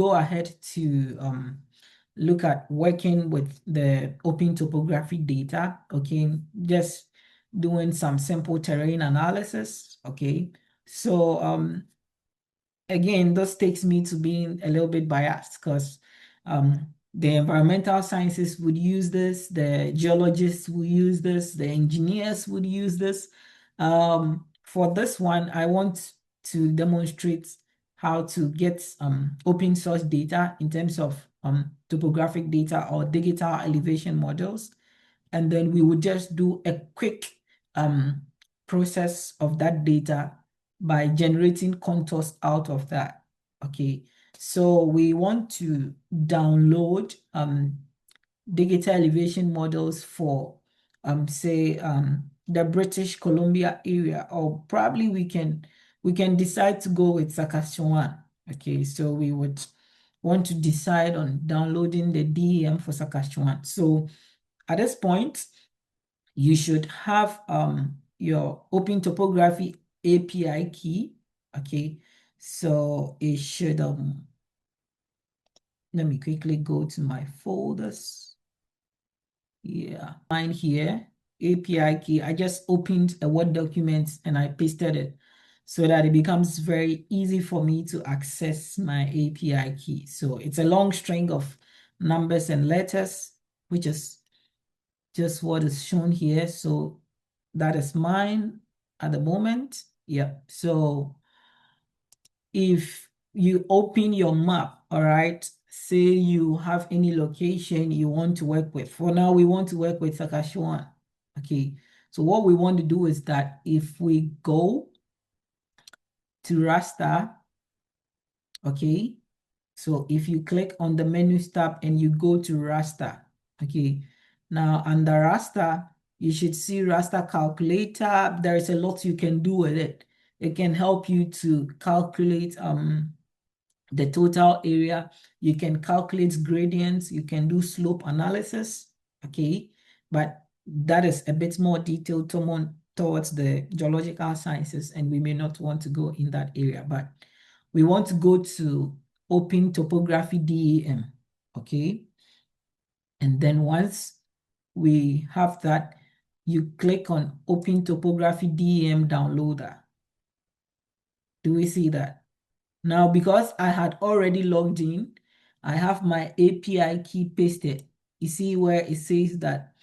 go ahead to look at working with the OpenTopography data, okay, just doing some simple terrain analysis, okay. So again, this takes me to being a little bit biased because the environmental sciences would use this, the geologists would use this, the engineers would use this. For this one, I want to demonstrate how to get open source data in terms of topographic data or digital elevation models. And then we would just do a quick process of that data by generating contours out of that. Okay, so we want to download digital elevation models for say the British Columbia area, or probably we can decide to go with 𝗧𝗸𝗀𝗇𝗏. Okay, so we would want to decide on downloading the DEM for 𝗧𝗸𝗀𝗇𝗏. So at this point, you should have your OpenTopography API key. Okay, so it should let me quickly go to my folders. Yeah, mine here, API key. I just opened a Word document and I pasted it so that it becomes very easy for me to access my API key. So it's a long string of numbers and letters, which is just what is shown here. So that is mine at the moment. Yeah. So if you open your map, all right, say you have any location you want to work with. For now, we want to work with 𝗧𝗸𝗀𝗇𝗏. Okay. So what we want to do is that if we go to raster, okay, so if you click on the menus tab and you go to raster, okay, now under raster, you should see raster calculator. There is a lot you can do with it. It can help you to calculate the total area. You can calculate gradients. You can do slope analysis, okay, but that is a bit more detailed towards the geological sciences, and we may not want to go in that area, but we want to go to OpenTopography DEM, okay? And then once we have that, you click on OpenTopography DEM downloader. Do we see that? Now, because I had already logged in, I have my API key pasted. You see where it says that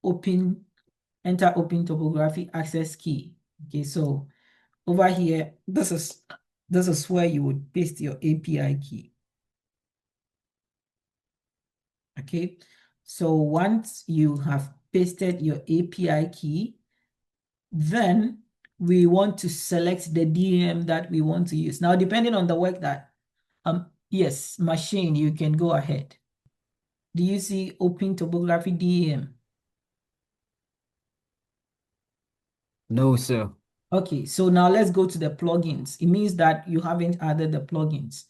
enter OpenTopography access key. Okay, so over here, this is where you would paste your API key. Okay, so once you have pasted your API key, then we want to select the DEM that we want to use. Now, depending on the work that, yes, machine, you can go ahead. Do you see OpenTopography DEM? No, sir. Okay, so now let's go to the plugins. It means that you haven't added the plugins.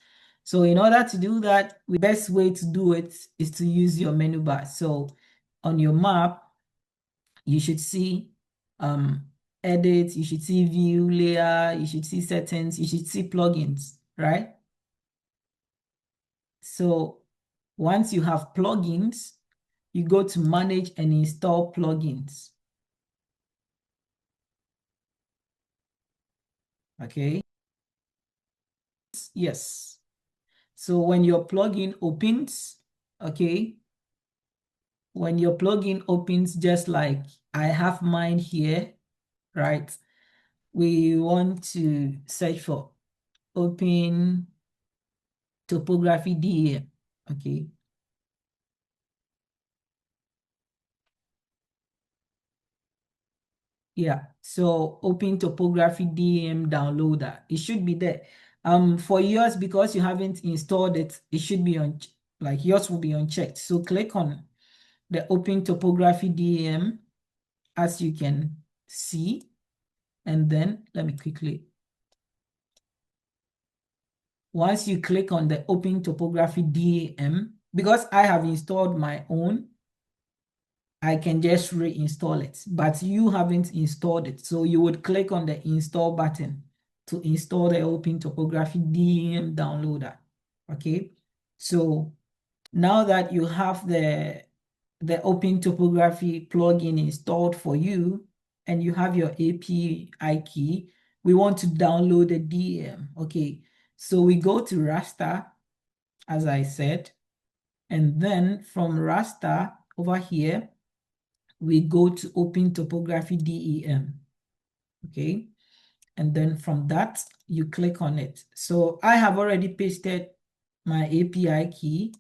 So in order to do that, the best way to do it is to use your menu bar. So on your map, you should see edit, you should see view, layer, you should see settings, you should see plugins, right? So once you have plugins, you go to manage and install plugins. Okay. Yes. So when your plugin opens, okay, when your plugin opens, just like I have mine here, right? We want to search for OpenTopography DEM, okay? Yeah, so OpenTopography DEM downloader, it should be there. For yours, because you haven't installed it, it should be on, like yours will be unchecked. So click on the OpenTopography DEM, as you can see, and then let me quickly. Once you click on the OpenTopography DEM, because I have installed my own, I can just reinstall it, but you haven't installed it. So you would click on the install button to install the OpenTopography DEM downloader, okay? So now that you have the OpenTopography plugin installed for you and you have your API key, we want to download the DEM. Okay, so we go to raster, as I said, and then from raster over here, we go to OpenTopography DEM. Okay, and then from that, you click on it. So I have already pasted my API key.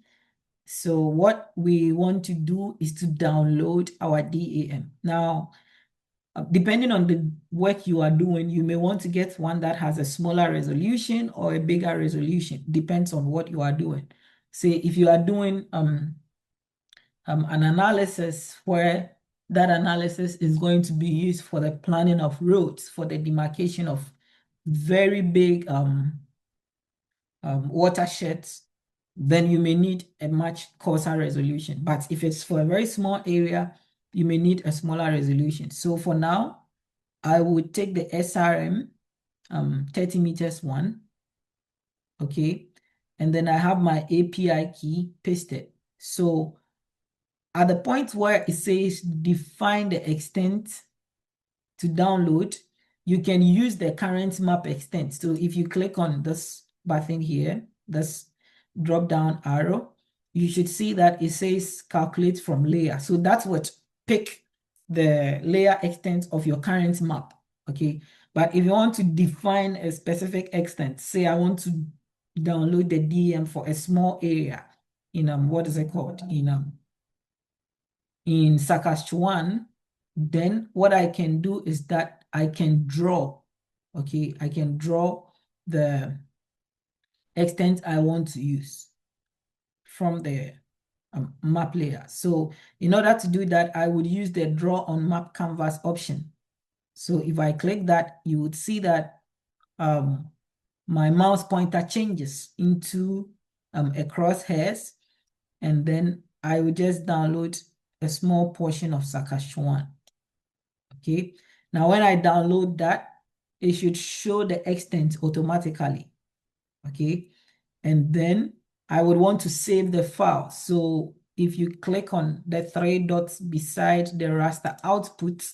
So what we want to do is to download our DEM. Now, depending on the work you are doing, you may want to get one that has a smaller resolution or a bigger resolution. Depends on what you are doing. Say if you are doing an analysis where that analysis is going to be used for the planning of roads, for the demarcation of very big watersheds, then you may need a much coarser resolution. But if it's for a very small area, you may need a smaller resolution. So for now, I would take the SRM 30 meters one, okay? And then I have my API key pasted. So at the point where it says define the extent to download, you can use the current map extent. So if you click on this button here, this drop down arrow, you should see that it says calculate from layer. So that's what pick the layer extent of your current map, okay? But if you want to define a specific extent, say I want to download the DEM for a small area in what is it called? In 𝗧𝗸𝗀𝗿𝗃, then what I can do is that I can draw, okay? I can draw the extent I want to use from the map layer. So in order to do that, I would use the draw on map canvas option. So if I click that, you would see that my mouse pointer changes into a crosshairs, and then I would just download a small portion of 𝗧𝗸𝗀𝗿. Okay, now when I download that, it should show the extent automatically. Okay, and then I would want to save the file. So if you click on the 3 dots beside the raster output,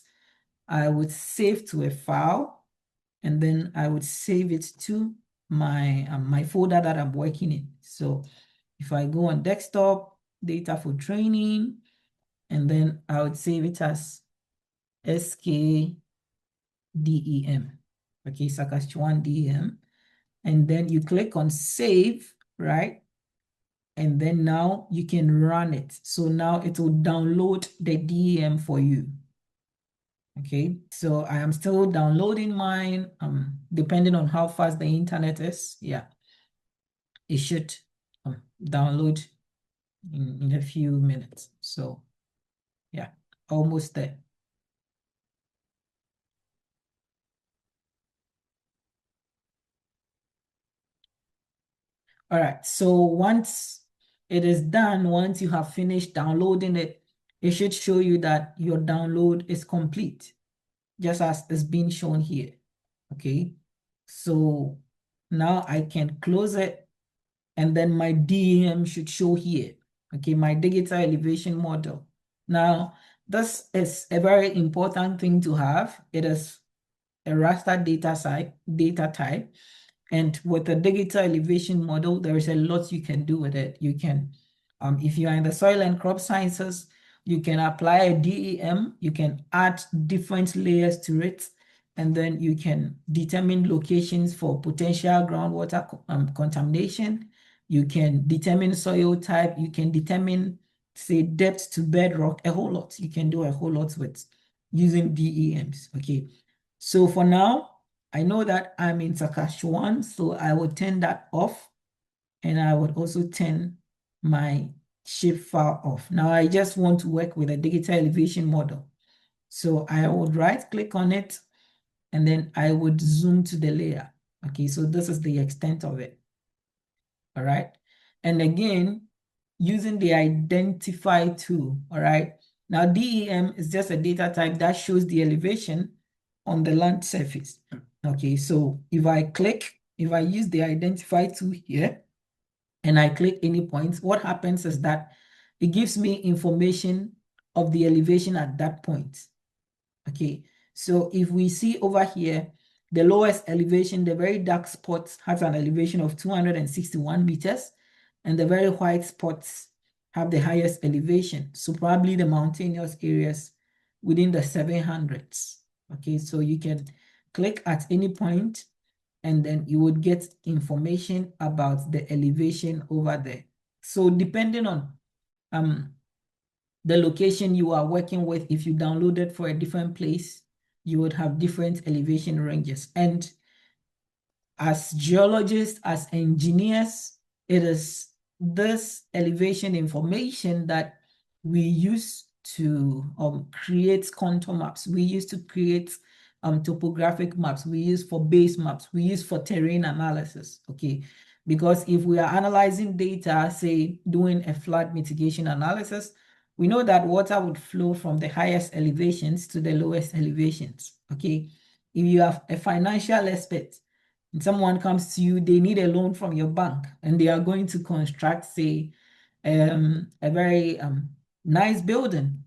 I would save to a file, and then I would save it to my my folder that I'm working in. So if I go on desktop, data for training, and then I would save it as SKDEM, okay, 𝗧𝗸𝗀𝗿𝗃 DEM, and then you click on save, right? And then now you can run it. So now it will download the DEM for you. Okay, so I am still downloading mine, depending on how fast the internet is. Yeah, it should download in a few minutes. So yeah, almost there. All right, so once it is done, once you have finished downloading it, it should show you that your download is complete, just as is being shown here, okay? So now I can close it, and then my DEM should show here, okay? My digital elevation model. Now, this is a very important thing to have. It is a raster data type. And with the digital elevation model, there is a lot you can do with it. You can, if you are in the soil and crop sciences, you can apply a DEM, you can add different layers to it, and then you can determine locations for potential groundwater contamination. You can determine soil type, you can determine, say, depth to bedrock, a whole lot. You can do a whole lot with using DEMs, okay? So for now, I know that I'm in 𝗧𝗸𝗀𝗿, so I will turn that off, and I would also turn my shapefile off. Now I just want to work with a digital elevation model. So I would right click on it, and then I would zoom to the layer. Okay, so this is the extent of it. All right. And again, using the identify tool, all right. Now DEM is just a data type that shows the elevation on the land surface. Okay, so if I use the identify tool here, and I click any point, what happens is that it gives me information of the elevation at that point. Okay, so if we see over here, the lowest elevation, the very dark spot has an elevation of 261 meters, and the very white spots have the highest elevation. So probably the mountainous areas within the 700s. Okay, so you can click at any point and then you would get information about the elevation over there. So depending on the location you are working with, if you download it for a different place, you would have different elevation ranges. And as geologists, as engineers, it is this elevation information that we use to create contour maps. We use to create topographic maps. We use for base maps. We use for terrain analysis, okay? Because if we are analyzing data, say doing a flood mitigation analysis, we know that water would flow from the highest elevations to the lowest elevations, okay? If you have a financial expert and someone comes to you, they need a loan from your bank and they are going to construct, say, a very nice building.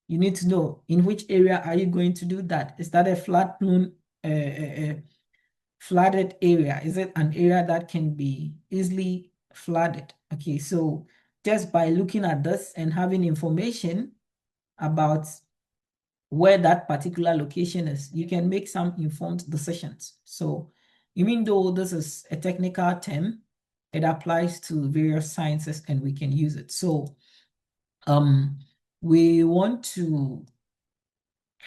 You need to know in which area are you going to do that? Is that a flooded area? Is it an area that can be easily flooded? Okay, so just by looking at this and having information about where that particular location is, you can make some informed decisions. So even though this is a technical term, it applies to various sciences and we can use it. So we want to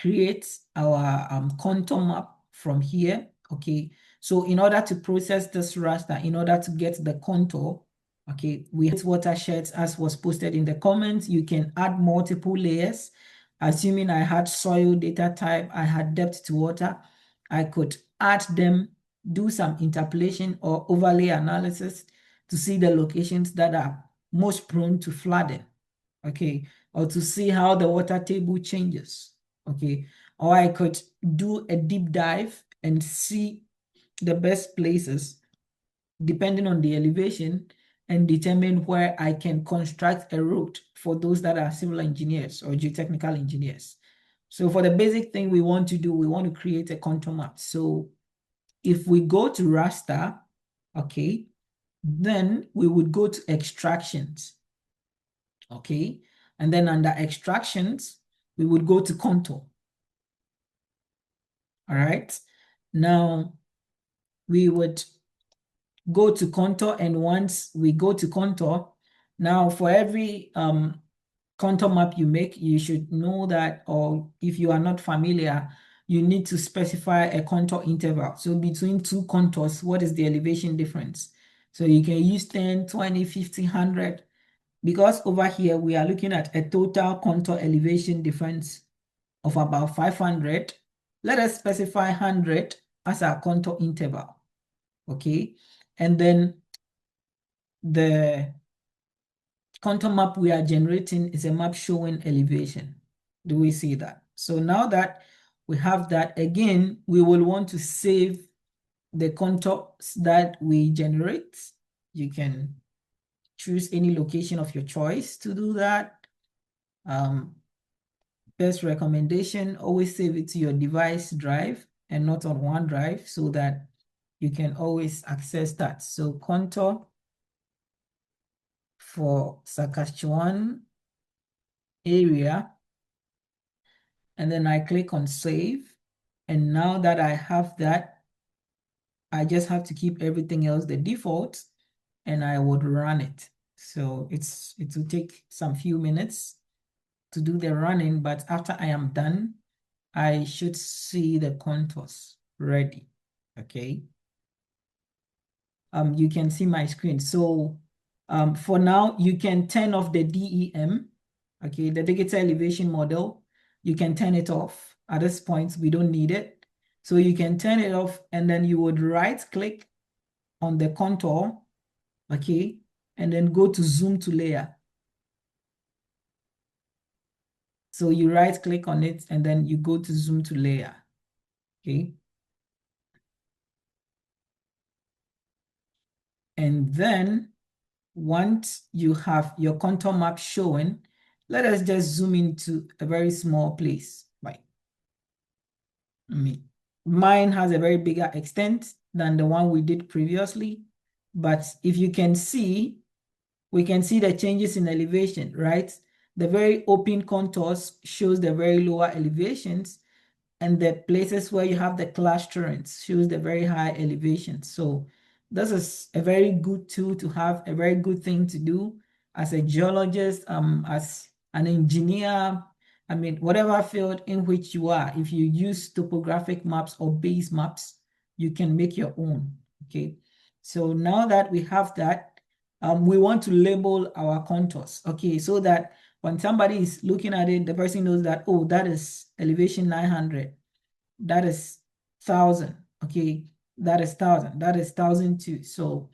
create our contour map from here, okay? So in order to process this raster, in order to get the contour, okay, we have watersheds as was posted in the comments. You can add multiple layers. Assuming I had soil data type, I had depth to water, I could add them, do some interpolation or overlay analysis to see the locations that are most prone to flooding, okay, or to see how the water table changes, okay, or I could do a deep dive and see the best places depending on the elevation and determine where I can construct a route for those that are civil engineers or geotechnical engineers. So for the basic thing we want to do, we want to create a contour map. So if we go to raster, okay, then we would go to extractions, okay, and then under extractions, we would go to contour. All right, now we would go to contour, and once we go to contour, now for every contour map you make, you should know that, or if you are not familiar, you need to specify a contour interval. So between two contours, what is the elevation difference? So you can use 10, 20, 50, 100, because over here we are looking at a total contour elevation difference of about 500. Let us specify 100 as our contour interval, okay? And then the contour map we are generating is a map showing elevation. Do we see that? So now that we have that, again, we will want to save the contours that we generate. You can choose any location of your choice to do that. Best recommendation, always save it to your device drive and not on OneDrive so that you can always access that. So contour for Saskatchewan area, and then I click on save. And now that I have that, I just have to keep everything else the default and I would run it. So it will take some few minutes to do the running, but after I am done, I should see the contours ready, okay? You can see my screen. So for now, you can turn off the DEM, okay, the digital elevation model. You can turn it off. At this point, we don't need it. So you can turn it off and then you would right click on the contour, okay, and then go to zoom to layer. So you right click on it and then you go to zoom to layer, okay? And then once you have your contour map showing, let us just zoom into a very small place. Right. Mine has a very bigger extent than the one we did previously. But if you can see, we can see the changes in elevation, right? The very open contours shows the very lower elevations, and the places where you have the clash terrains shows the very high elevations. So this is a very good tool to have, a very good thing to do as a geologist, as an engineer, I mean, whatever field in which you are. If you use topographic maps or base maps, you can make your own, okay? So now that we have that, we want to label our contours, okay? So that when somebody is looking at it, the person knows that, oh, that is elevation 900, that is 1,000, okay? That is 1,000, that is 1,002. So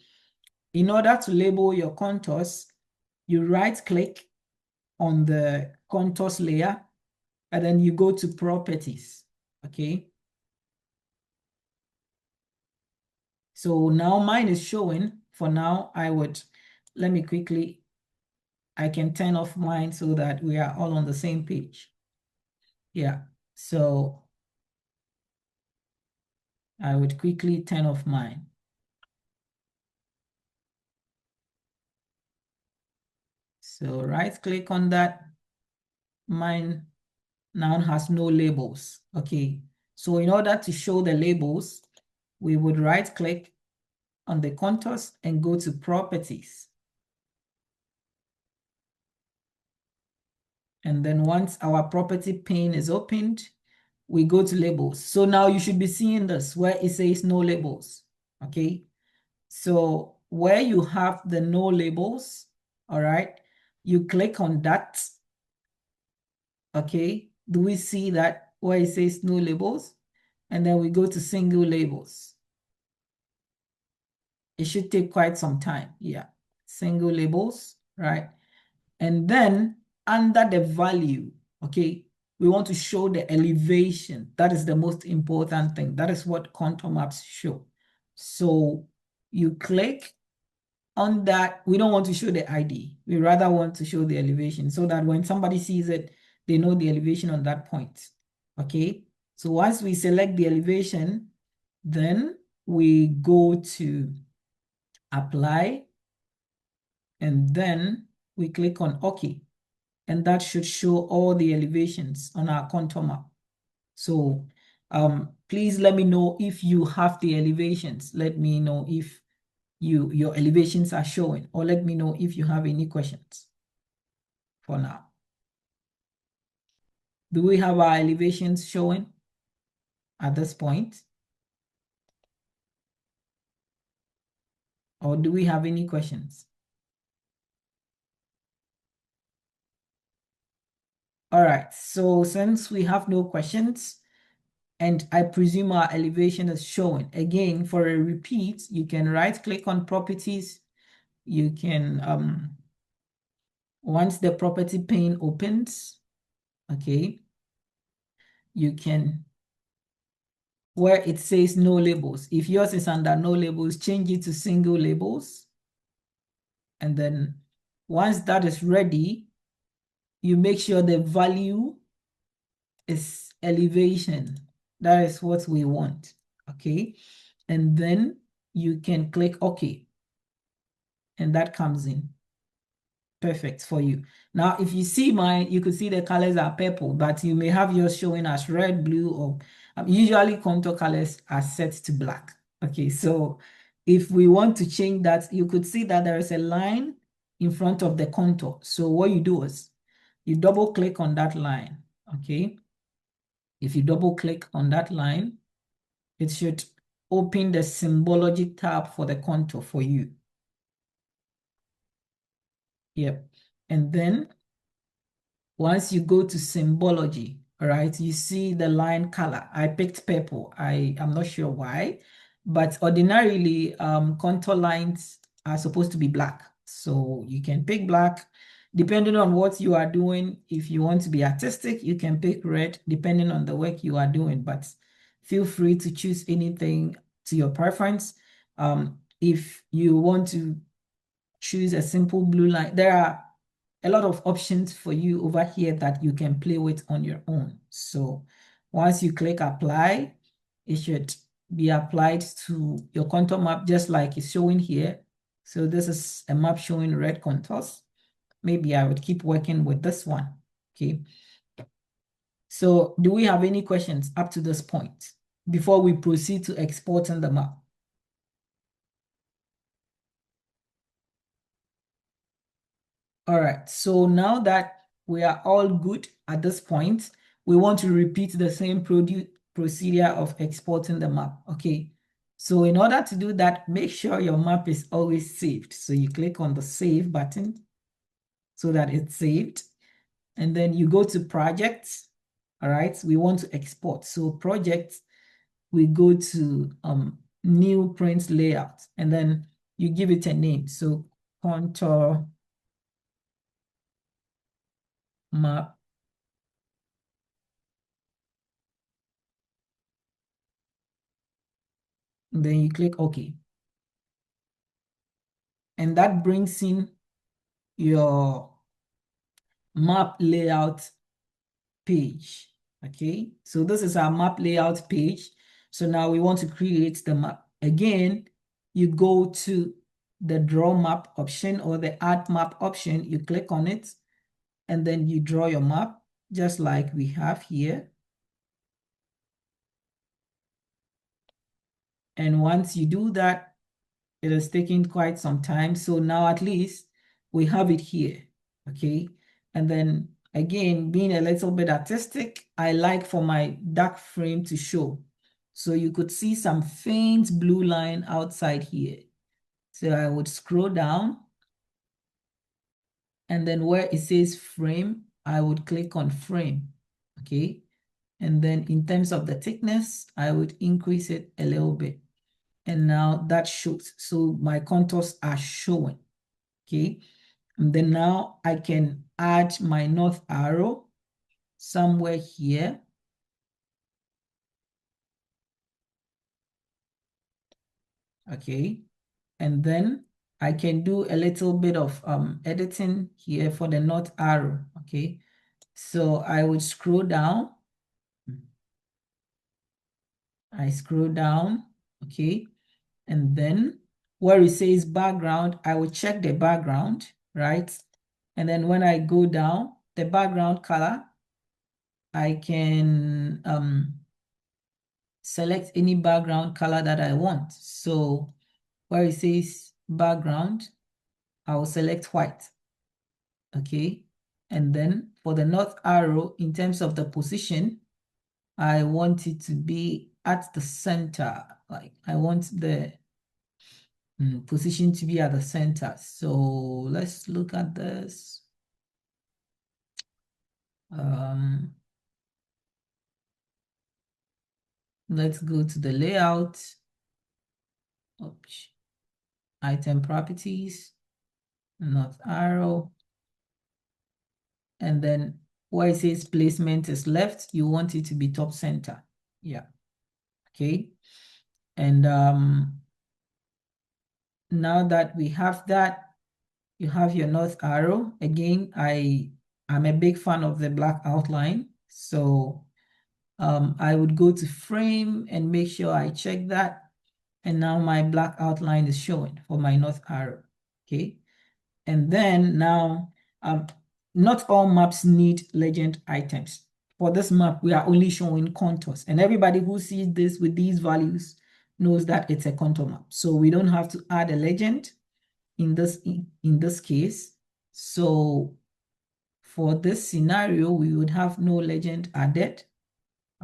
in order to label your contours, you right-click on the contours layer, and then you go to properties, okay? So now mine is showing. For now, let me quickly, I can turn off mine so that we are all on the same page. Yeah, so I would quickly turn off mine. So right-click on that. Mine now has no labels, okay? So in order to show the labels, we would right-click on the contours and go to properties. And then once our property pane is opened, we go to labels. So now you should be seeing this where it says no labels, okay? So where you have the no labels, all right, you click on that, okay? Do we see that where it says no labels? And then we go to single labels. It should take quite some time, yeah. Single labels, right? And then under the value, okay, we want to show the elevation. That is the most important thing. That is what contour maps show. So you click on that. We don't want to show the ID. We rather want to show the elevation so that when somebody sees it, they know the elevation on that point, okay? So once we select the elevation, then we go to apply, and then we click on OK. And that should show all the elevations on our contour map. So please let me know if you have the elevations. Let me know if your elevations are showing, or let me know if you have any questions for now. Do we have our elevations showing at this point? Or do we have any questions? All right, so since we have no questions, and I presume our elevation is showing, again, for a repeat, you can right-click on properties. You can, once the property pane opens, okay, you can, where it says no labels, if yours is under no labels, change it to single labels. And then once that is ready, you make sure the value is elevation. That is what we want, okay? And then you can click OK. And that comes in. Perfect for you. Now, if you see mine, you could see the colors are purple, but you may have yours showing as red, blue, or usually contour colors are set to black. Okay, so if we want to change that, you could see that there is a line in front of the contour. So what you do is you double click on that line, okay? If you double click on that line, it should open the symbology tab for the contour for you. Yep. And then once you go to symbology, all right, you see the line color. I picked purple. I'm not sure why, but ordinarily contour lines are supposed to be black. So you can pick black depending on what you are doing. If you want to be artistic, you can pick red depending on the work you are doing, but feel free to choose anything to your preference. If you want to choose a simple blue line. There are a lot of options for you over here that you can play with on your own. So once you click apply, it should be applied to your contour map just like it's showing here. So this is a map showing red contours. Maybe I would keep working with this one, okay? So do we have any questions up to this point before we proceed to exporting the map? All right, so now that we are all good at this point, we want to repeat the same procedure of exporting the map, okay? So in order to do that, make sure your map is always saved. So you click on the save button so that it's saved. And then you go to projects, all right? We want to export. So projects, we go to new print layout, and then you give it a name. So contour map. And then you click OK. And that brings in your map layout page. Okay, so this is our map layout page. So now we want to create the map. Again, you go to the draw map option or the add map option, you click on it, and then you draw your map just like we have here. And once you do that, it is taking quite some time. So now at least we have it here, okay? And then again, being a little bit artistic, I like for my dark frame to show. So you could see some faint blue line outside here. So I would scroll down, and then where it says frame, I would click on frame, okay? And then in terms of the thickness, I would increase it a little bit. And now that shows, so my contours are showing, okay? And then now I can add my north arrow somewhere here. Okay, and then I can do a little bit of editing here for the north arrow, okay? So I would scroll down. I scroll down, okay? And then where it says background, I will check the background, right? And then when I go down, the background color, I can select any background color that I want. So where it says background, I will select white, okay? And then for the north arrow, in terms of the position, I want it to be at the center. Like I want the position to be at the center. So let's look at this. Let's go to the layout. Oops. Item properties, north arrow. And then where it says placement is left, you want it to be top center. Yeah. Okay. And now that we have that, you have your north arrow. Again, I'm a big fan of the black outline. So I would go to frame and make sure I check that. And now my black outline is showing for my north arrow, okay? And then now, not all maps need legend items. For this map, we are only showing contours. And everybody who sees this with these values knows that it's a contour map. So we don't have to add a legend in this case. So for this scenario, we would have no legend added,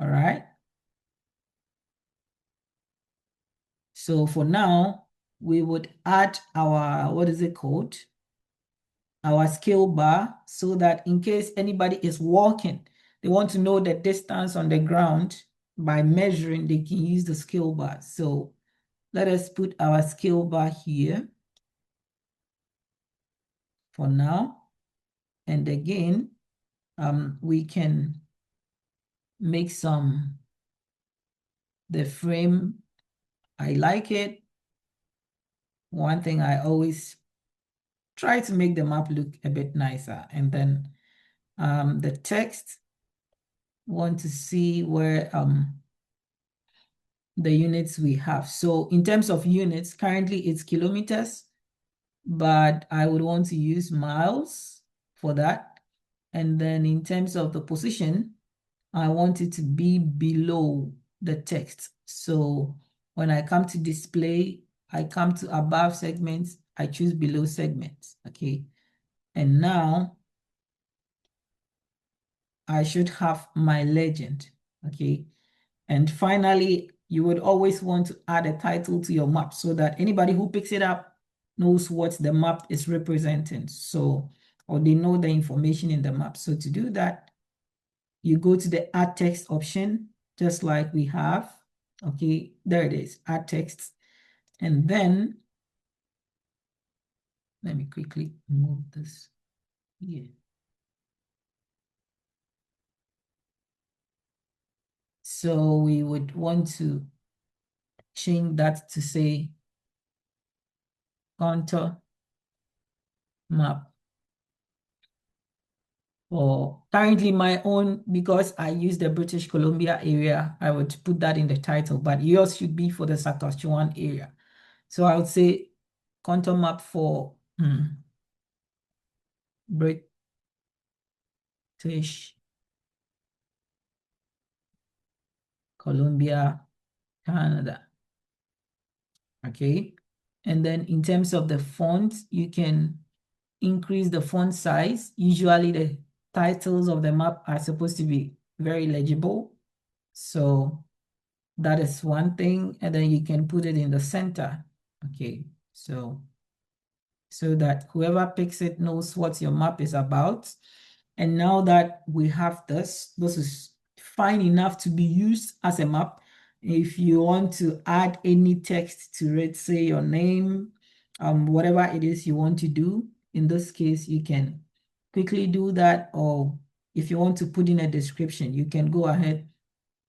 all right? So for now, we would add our, what is it called? Our scale bar, so that in case anybody is walking, they want to know the distance on the ground by measuring, they can use the scale bar. So let us put our scale bar here for now. And again, we can make the frame, I like it. One thing I always try to make the map look a bit nicer. And then the text, want to see where the units we have. So in terms of units, currently it's kilometers, but I would want to use miles for that. And then in terms of the position, I want it to be below the text. So when I come to display, I come to above segments, I choose below segments, okay? And now I should have my legend, okay? And finally, you would always want to add a title to your map so that anybody who picks it up knows what the map is representing. So, or they know the information in the map. So to do that, you go to the add text option, just like we have. Okay, there it is, add text. And then, let me quickly move this here. So we would want to change that to say contour map. Or currently my own, because I use the British Columbia area, I would put that in the title, but yours should be for the Saskatchewan area. So I would say contour map for British Columbia, Canada. Okay. And then in terms of the font, you can increase the font size. Usually the titles of the map are supposed to be very legible. So that is one thing. And then you can put it in the center. Okay. So that whoever picks it knows what your map is about. And now that we have this is fine enough to be used as a map. If you want to add any text to it, say your name, whatever it is you want to do, in this case, you can quickly do that. Or if you want to put in a description, you can go ahead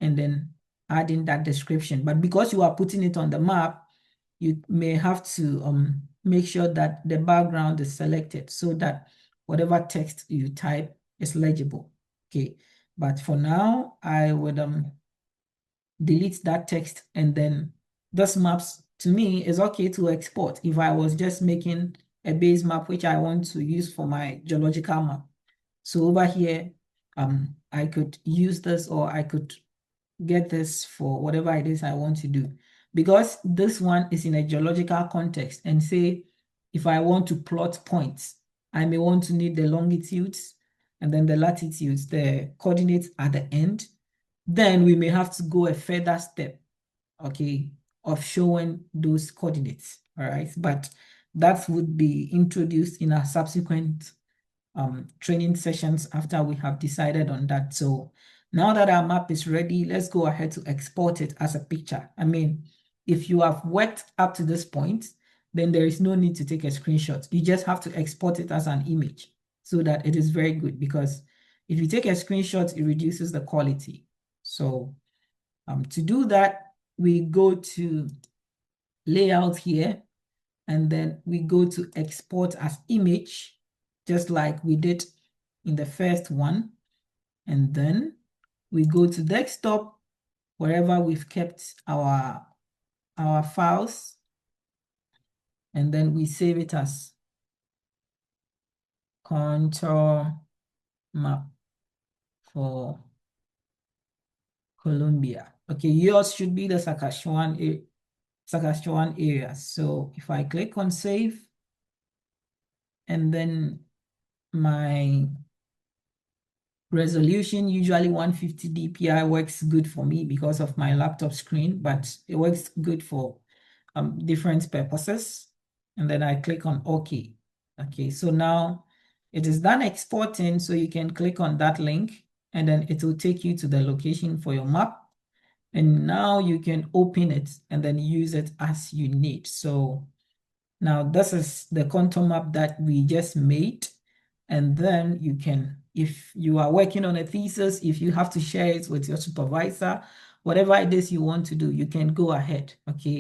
and then add in that description. But because you are putting it on the map, you may have to make sure that the background is selected so that whatever text you type is legible. Okay, but for now, I would delete that text, and then this maps to me is okay to export if I was just making a base map which I want to use for my geological map. So over here, I could use this, or I could get this for whatever it is I want to do. Because this one is in a geological context, and say, if I want to plot points, I may want to need the longitudes and then the latitudes, the coordinates at the end. Then we may have to go a further step, okay, of showing those coordinates, all right? But that would be introduced in our subsequent training sessions after we have decided on that. So now that our map is ready, let's go ahead to export it as a picture. I mean, if you have worked up to this point, then there is no need to take a screenshot. You just have to export it as an image so that it is very good, because if you take a screenshot, it reduces the quality. So to do that, we go to layout here, and then we go to export as image, just like we did in the first one. And then we go to desktop, wherever we've kept our files, and then we save it as contour map for Columbia. Okay, yours should be the Saskatchewan area. So if I click on save, and then my resolution, usually 150 dpi works good for me because of my laptop screen, but it works good for different purposes. And then I click on OK. Okay, so now it is done exporting, so you can click on that link, and then it will take you to the location for your map. And now you can open it and then use it as you need. So now this is the contour map that we just made. And then you can, if you are working on a thesis, if you have to share it with your supervisor, whatever it is you want to do, you can go ahead, okay?